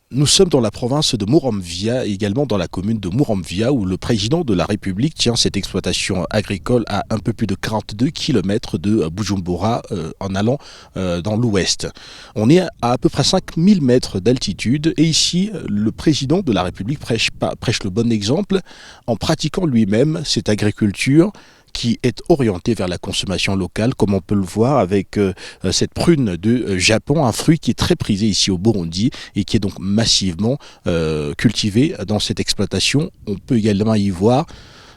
Nous sommes dans la province de Muramvya, également dans la commune de Muramvya, où le président de la République tient cette exploitation agricole à un peu plus de 42 km de Bujumbura en allant dans l'ouest. On est à peu près 5000 mètres d'altitude et ici, le président de la République prêche le bon exemple en pratiquant lui-même cette agriculture qui est orienté vers la consommation locale, comme on peut le voir avec cette prune de Japon, un fruit qui est très prisé ici au Burundi et qui est donc massivement cultivé dans cette exploitation. On peut également y voir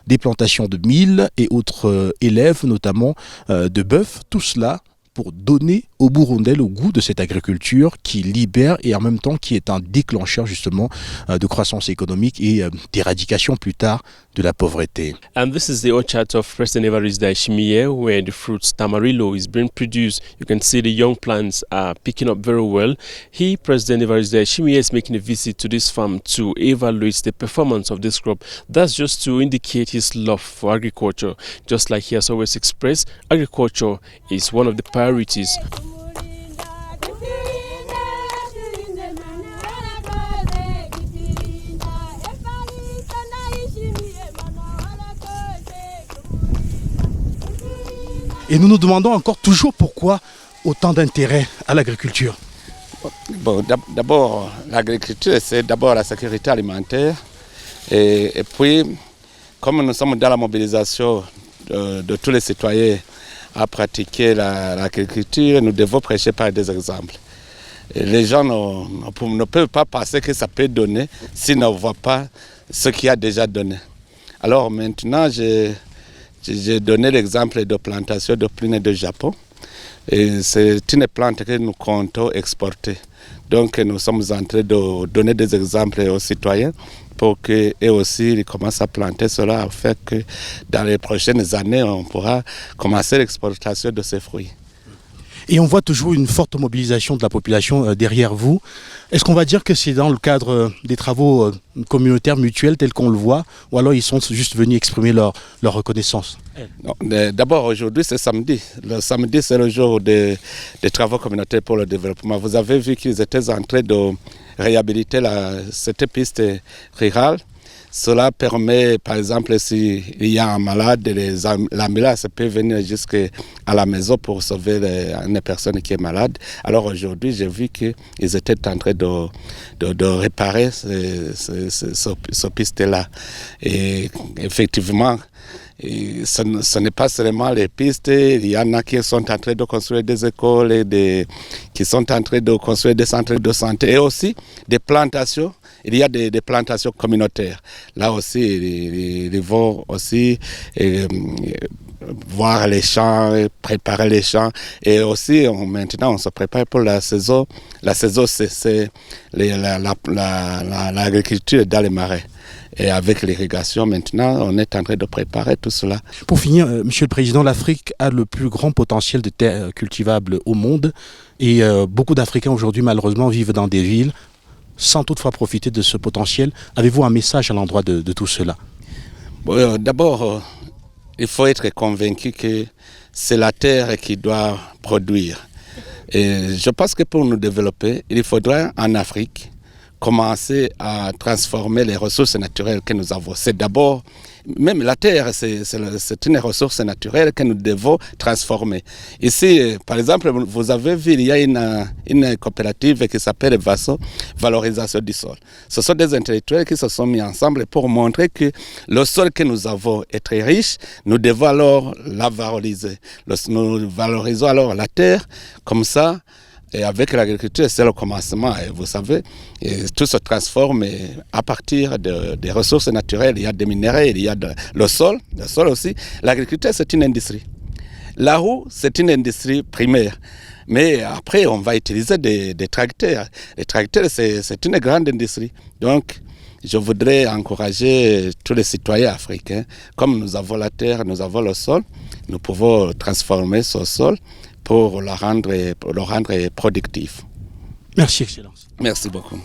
des plantations de mil et autres élèves, notamment de bœuf, tout cela pour donner aux Burundais le goût de cette agriculture qui libère et en même temps qui est un déclencheur justement de croissance économique et d'éradication plus tard de la pauvreté. And this is the orchard of President Evariste Ndayishimiye, where the fruit Tamarillo is being produced. You can see the young plants are picking up very well. He, President Evariste Ndayishimiye, is making a visit to this farm to evaluate the performance of this crop. That's just to indicate his love for agriculture. Just like he has always expressed, agriculture is one of the priorities. Et nous nous demandons encore toujours pourquoi autant d'intérêt à l'agriculture. Bon, d'abord, l'agriculture, c'est d'abord la sécurité alimentaire. Et puis, comme nous sommes dans la mobilisation de tous les citoyens à pratiquer l'agriculture, nous devons prêcher par des exemples. Et les gens ne peuvent pas penser que ça peut donner s'ils ne voient pas ce qui a déjà donné. Alors maintenant, j'ai donné l'exemple de plantation de prune de Japon. Et c'est une plante que nous comptons exporter. Donc nous sommes en train de donner des exemples aux citoyens pour qu'eux aussi ils commencent à planter cela, afin que dans les prochaines années, on pourra commencer l'exportation de ces fruits. Et on voit toujours une forte mobilisation de la population derrière vous. Est-ce qu'on va dire que c'est dans le cadre des travaux communautaires mutuels tels qu'on le voit, ou alors ils sont juste venus exprimer leur reconnaissance? Non, d'abord, aujourd'hui, c'est samedi. Le samedi, c'est le jour des travaux communautaires pour le développement. Vous avez vu qu'ils étaient en train de réhabiliter cette piste rurale. Cela permet, par exemple, s'il y a un malade, l'ambulance peut venir jusqu'à la maison pour sauver une personne qui est malade. Alors aujourd'hui, j'ai vu qu'ils étaient en train de réparer ce piste-là. Et effectivement, ce n'est pas seulement les pistes, il y en a qui sont en train de construire des écoles, qui sont en train de construire des centres de santé et aussi des plantations. Il y a des plantations communautaires. Là aussi, ils vont aussi voir les champs, préparer les champs. Et aussi, maintenant, on se prépare pour la saison. La saison, c'est l'agriculture dans les marais. Et avec l'irrigation, maintenant, on est en train de préparer tout cela. Pour finir, Monsieur le Président, l'Afrique a le plus grand potentiel de terres cultivables au monde. Et beaucoup d'Africains aujourd'hui, malheureusement, vivent dans des villes sans toutefois profiter de ce potentiel. Avez-vous un message à l'endroit de tout cela? Bon, d'abord, il faut être convaincu que c'est la terre qui doit produire. Et je pense que pour nous développer, il faudra en Afrique commencer à transformer les ressources naturelles que nous avons. C'est d'abord, même la terre, c'est une ressource naturelle que nous devons transformer. Ici, par exemple, vous avez vu, il y a une coopérative qui s'appelle VASO, Valorisation du sol. Ce sont des intellectuels qui se sont mis ensemble pour montrer que le sol que nous avons est très riche. Nous devons alors la valoriser. Nous valorisons alors la terre, comme ça. Et avec l'agriculture, c'est le commencement. Et vous savez, tout se transforme à partir des ressources naturelles. Il y a des minéraux, il y a le sol aussi. L'agriculture, c'est une industrie. La roue, c'est une industrie primaire. Mais après, on va utiliser des tracteurs. Les tracteurs, c'est une grande industrie. Donc, je voudrais encourager tous les citoyens africains. Comme nous avons la terre, nous avons le sol, nous pouvons transformer ce sol pour le rendre productif. Merci, Excellence. Merci beaucoup.